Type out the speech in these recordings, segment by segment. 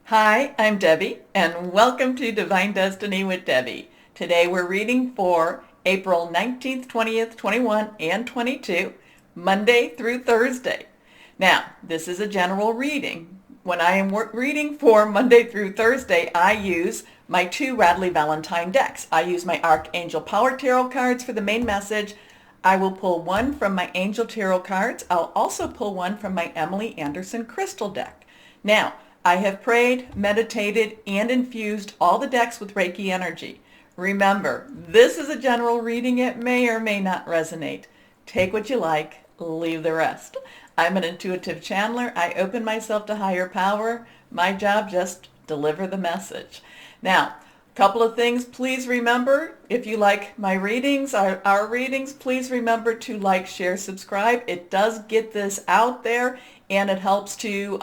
Hi, I'm Debbie, and welcome to Divine Destiny with Debbie. Today we're reading for April 19th, 20th, 21, and 22, Monday through Thursday. Now, this is a general reading. When I am reading for Monday through Thursday, I use my two Radley Valentine decks. I use my Archangel Power Tarot cards for the main message. I will pull one from my Angel Tarot cards. I'll also pull one from my Emily Anderson Crystal deck. Now, I have prayed, meditated, and infused all the decks with Reiki energy. Remember, this is a general reading. It may or may not resonate. Take what you like, leave the rest. I'm an intuitive channeler. I open myself to higher power. My job, just deliver the message. Now, a couple of things. Please remember, if you like my readings, our readings, please remember to like, share, subscribe. It does get this out there, and it helps to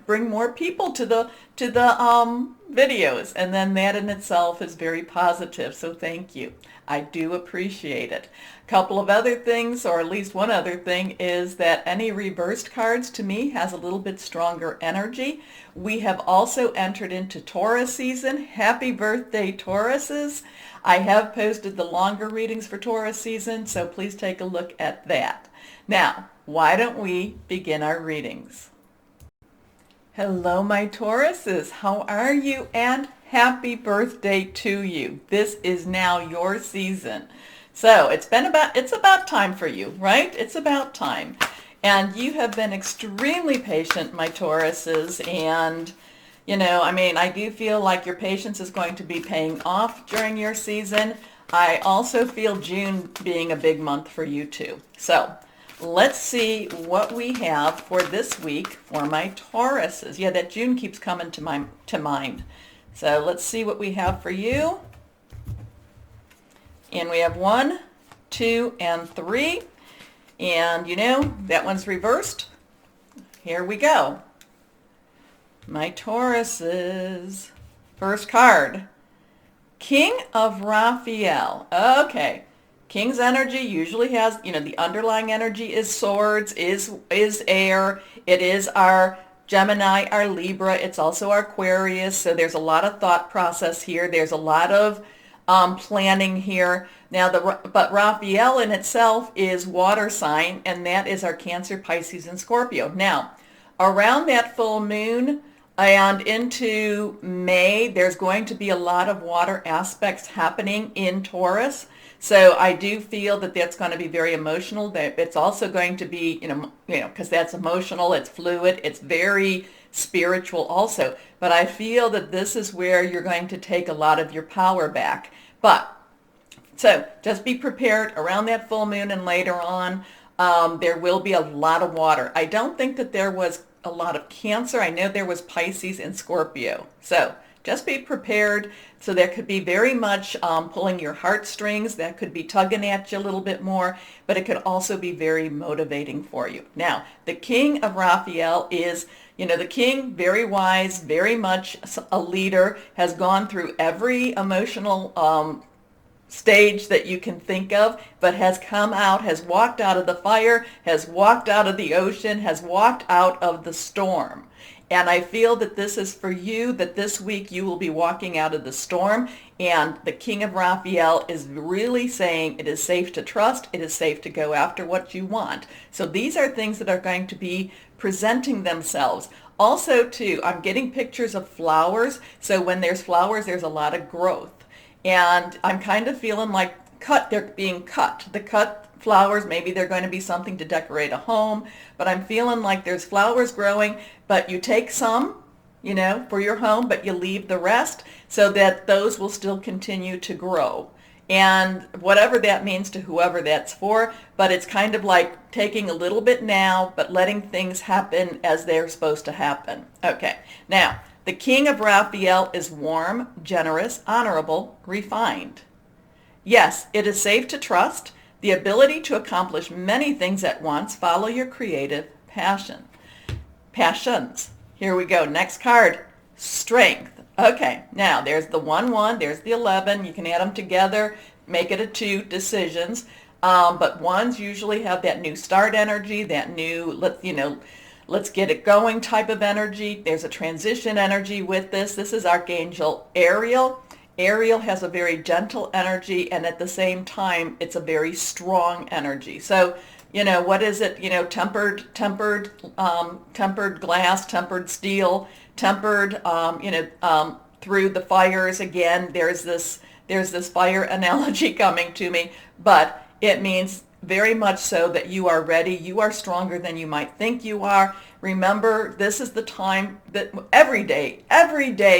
bring more people to the videos, and then that in itself is very positive. So thank you. I do appreciate it. A couple of other things, or at least one other thing, is that any reversed cards to me has a little bit stronger energy. We have also entered into Taurus season. Happy birthday, Tauruses. I have posted the longer readings for Taurus season, so please take a look at that. Now, why don't we begin our readings? Hello, my Tauruses. How are you? And happy birthday to you. This is now your season. So it's about time for you, right? It's about time. And you have been extremely patient, my Tauruses. And, I do feel like your patience is going to be paying off during your season. I also feel June being a big month for you too. So let's see what we have for this week for my Tauruses. Yeah, that June keeps coming to mind. So let's see what we have for you. And we have 1, 2, and 3. And that one's reversed. Here we go. My Tauruses. First card. King of Raphael. Okay. King's energy usually has, the underlying energy is swords, is air. It is our Gemini, our Libra. It's also our Aquarius. So there's a lot of thought process here. There's a lot of planning here. Now, but Raphael in itself is water sign, and that is our Cancer, Pisces, and Scorpio. Now, around that full moon and into May, there's going to be a lot of water aspects happening in Taurus. So I do feel that that's going to be very emotional. That it's also going to be, because that's emotional, it's fluid, it's very spiritual also. But I feel that this is where you're going to take a lot of your power back. So just be prepared around that full moon and later on. There will be a lot of water. I don't think that there was a lot of Cancer. I know there was Pisces and Scorpio. So just be prepared. So there could be very much pulling your heartstrings. That could be tugging at you a little bit more, but it could also be very motivating for you. Now, the King of Raphael is, the king, very wise, very much a leader, has gone through every emotional stage that you can think of, but has come out, has walked out of the fire, has walked out of the ocean, has walked out of the storm. And I feel that this is for you, that this week you will be walking out of the storm. And the King of Raphael is really saying it is safe to trust. It is safe to go after what you want. So these are things that are going to be presenting themselves. Also, too, I'm getting pictures of flowers. So when there's flowers, there's a lot of growth. And I'm kind of feeling like they're being cut. The cut flowers, maybe they're going to be something to decorate a home, but I'm feeling like there's flowers growing, but you take some, for your home, but you leave the rest so that those will still continue to grow. And whatever that means to whoever that's for, but it's kind of like taking a little bit now, but letting things happen as they're supposed to happen. Okay, now, the King of Raphael is warm, generous, honorable, refined. Yes, it is safe to trust. The ability to accomplish many things at once. Follow your creative passions. Here we go. Next card. Strength. Okay, now there's the 1-1, there's the 11. You can add them together, make it a 2, decisions. But ones usually have that new start energy, that new, let's get it going type of energy. There's a transition energy with this. This is Archangel Ariel. Ariel has a very gentle energy, and at the same time, it's a very strong energy. So, what is it? Tempered glass, tempered steel, tempered, through the fires. Again, there's this fire analogy coming to me, but it means very much so that you are ready. You are stronger than you might think you are. Remember, this is the time that every day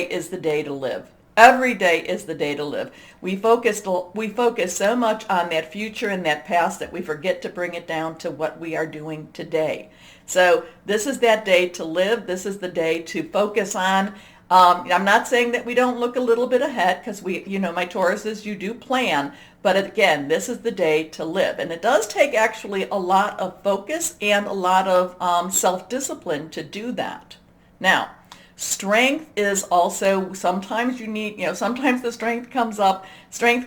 is the day to live. Every day is the day to live. We focus so much on that future and that past that we forget to bring it down to what we are doing today. So this is that day to live. This is the day to focus on. I'm not saying that we don't look a little bit ahead, because my Tauruses, you do plan. But again, this is the day to live. And it does take actually a lot of focus and a lot of self-discipline to do that. Now, strength is also, sometimes you need, sometimes the strength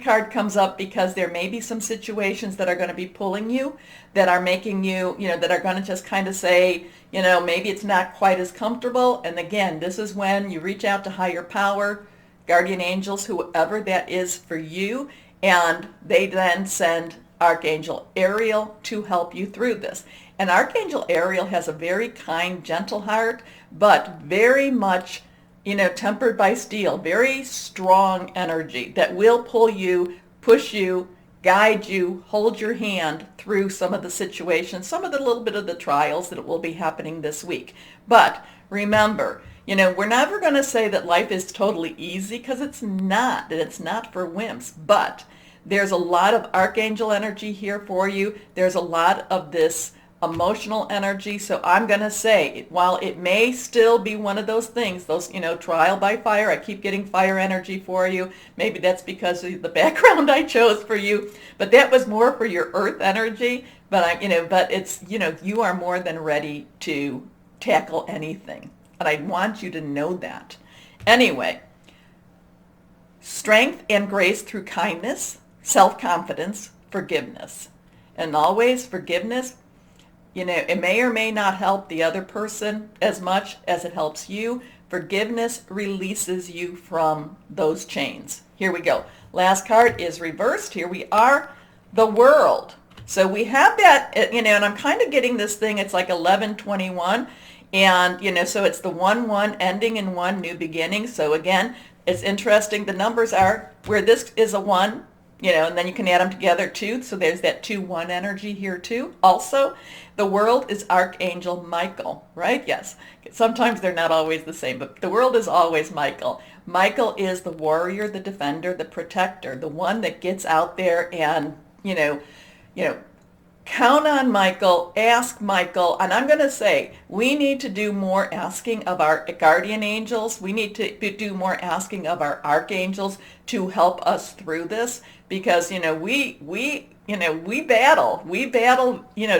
card comes up because there may be some situations that are going to be pulling you, that are making you, that are going to just kind of say, maybe it's not quite as comfortable. And again, this is when you reach out to higher power, guardian angels, whoever that is for you, and they then send Archangel Ariel to help you through this. And Archangel Ariel has a very kind, gentle heart, but very much, tempered by steel, very strong energy that will pull you, push you, guide you, hold your hand through some of the situations, some of the little bit of the trials that will be happening this week. But remember, we're never going to say that life is totally easy, because it's not, and it's not for wimps. But there's a lot of archangel energy here for you. There's a lot of this emotional energy. So I'm going to say, while it may still be one of those things, those, trial by fire, I keep getting fire energy for you. Maybe that's because of the background I chose for you, but that was more for your earth energy. But but it's, you are more than ready to tackle anything. And I want you to know that. Anyway, strength and grace through kindness, self-confidence, forgiveness. And always forgiveness, it may or may not help the other person as much as it helps you. Forgiveness releases you from those chains. Here we go. Last card is reversed. Here we are, the World. So we have that, and I'm kind of getting this thing, it's like 1121. And, so it's the 1-1 ending in 1, new beginning. So again, it's interesting. The numbers are where this is a 1, and then you can add them together too. So there's that 2-1 energy here too. Also, the World is Archangel Michael, right? Yes. Sometimes they're not always the same, but the World is always Michael. Michael is the warrior, the defender, the protector, the one that gets out there and, count on Michael, ask Michael, and I'm going to say we need to do more asking of our guardian angels. We need to do more asking of our archangels to help us through this, because we battle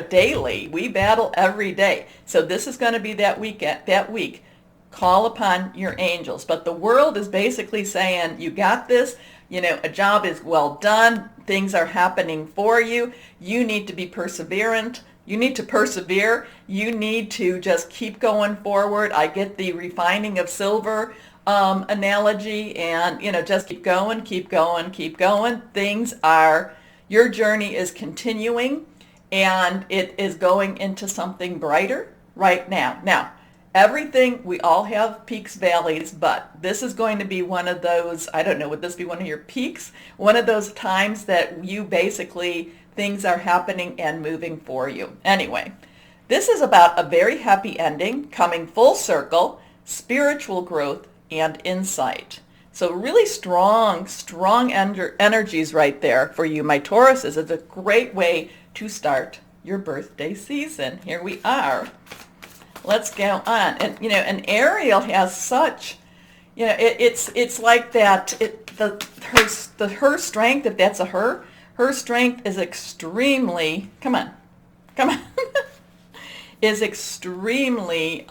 daily. We battle every day. So this is going to be that week. Call upon your angels. But the World is basically saying, you got this. A job is well done. Things are happening for you. You need to be perseverant. You need to persevere. You need to just keep going forward. I get the refining of silver analogy, and, just keep going, keep going, keep going. Your journey is continuing, and it is going into something brighter right now. Now, everything, we all have peaks, valleys, but this is going to be one of those, I don't know, would this be one of your peaks? One of those times that you basically, things are happening and moving for you. Anyway, this is about a very happy ending, coming full circle, spiritual growth, and insight. So really strong energies right there for you, my Tauruses. It's a great way to start your birthday season. Here we are. Let's go on. And, and Ariel has such, it's like that, her strength, if that's a her strength is extremely, come on, is extremely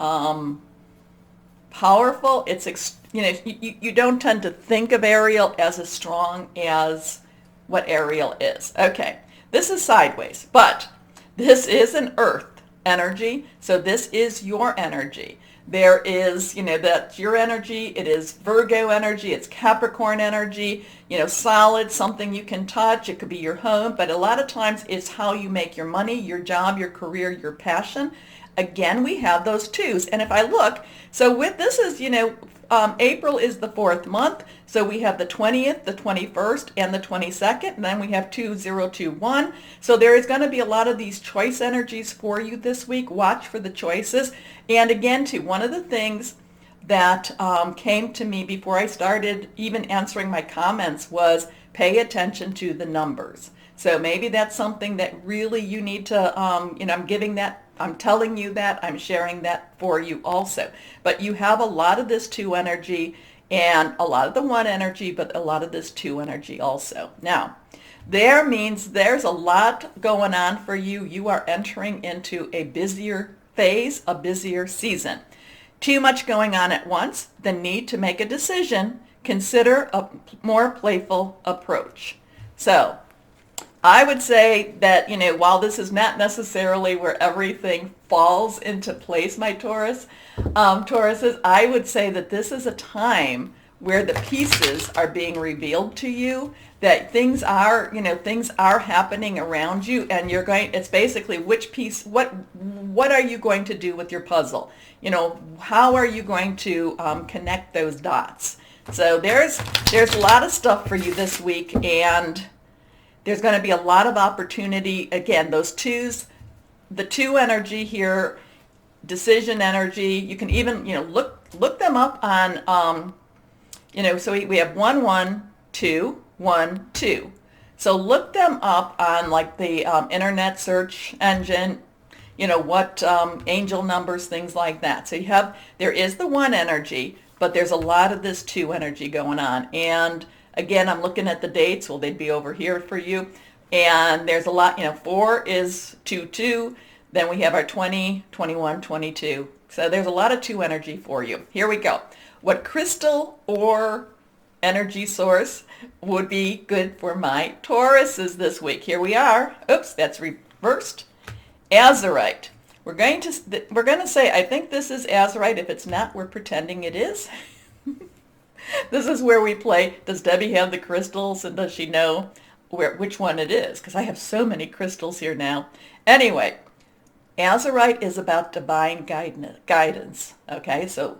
powerful. It's, you don't tend to think of Ariel as as strong as what Ariel is. Okay, this is sideways, but this is an earth energy. So this is your energy. There is, that's your energy. It is Virgo energy. It's Capricorn energy, solid, something you can touch. It could be your home, but a lot of times it's how you make your money, your job, your career, your passion. Again, we have those twos. And if I look, so with this is, April is the 4th month. So we have the 20th, the 21st, and the 22nd. And then we have 2021. So there is going to be a lot of these choice energies for you this week. Watch for the choices. And again, too, one of the things that came to me before I started even answering my comments was pay attention to the numbers. So maybe that's something that really you need to, I'm telling you that, I'm sharing that for you also. But you have a lot of this 2 energy and a lot of the 1 energy, but a lot of this 2 energy also. Now, there means there's a lot going on for you. You are entering into a busier phase, a busier season. Too much going on at once, the need to make a decision. Consider a more playful approach. So, I would say that, while this is not necessarily where everything falls into place, my Tauruses, I would say that this is a time where the pieces are being revealed to you, that things are happening around you, and it's basically which piece, what are you going to do with your puzzle? How are you going to connect those dots? So there's a lot of stuff for you this week, and there's going to be a lot of opportunity. Again, those twos, the 2 energy here, decision energy. You can even, look them up on, so we have 1, 1, 2, 1, 2. So look them up on like the internet search engine, what angel numbers, things like that. So there is the 1 energy, but there's a lot of this 2 energy going on. And again, I'm looking at the dates. Well, they'd be over here for you. And there's a lot, 4 is 2, 2. Then we have our 20, 21, 22. So there's a lot of 2 energy for you. Here we go. What crystal or energy source would be good for my Tauruses this week? Here we are. Oops, that's reversed. Azurite. We're going to say, I think this is Azurite. If it's not, we're pretending it is. This is where we play, does Debbie have the crystals, and does she know which one it is? Because I have so many crystals here now. Anyway, Azurite is about divine guidance. Okay, so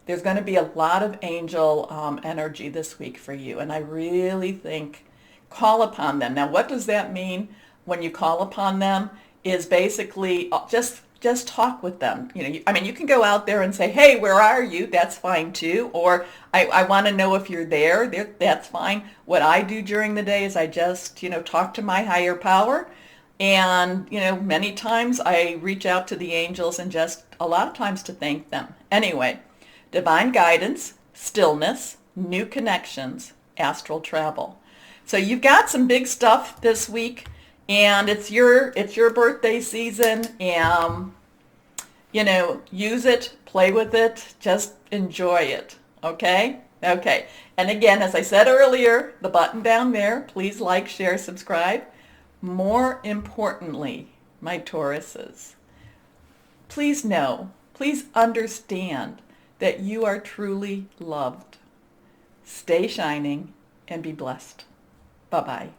there's going to be a lot of angel energy this week for you, and I really think call upon them. Now, what does that mean when you call upon them? Is basically just talk with them. You can go out there and say, hey, where are you? That's fine too. Or I want to know if you're there. That's fine. What I do during the day is I just, talk to my higher power. And, many times I reach out to the angels and just a lot of times to thank them. Anyway, divine guidance, stillness, new connections, astral travel. So you've got some big stuff this week. And it's your birthday season, and, use it, play with it, just enjoy it, okay? Okay. And again, as I said earlier, the button down there, please like, share, subscribe. More importantly, my Tauruses, please know, please understand that you are truly loved. Stay shining and be blessed. Bye-bye.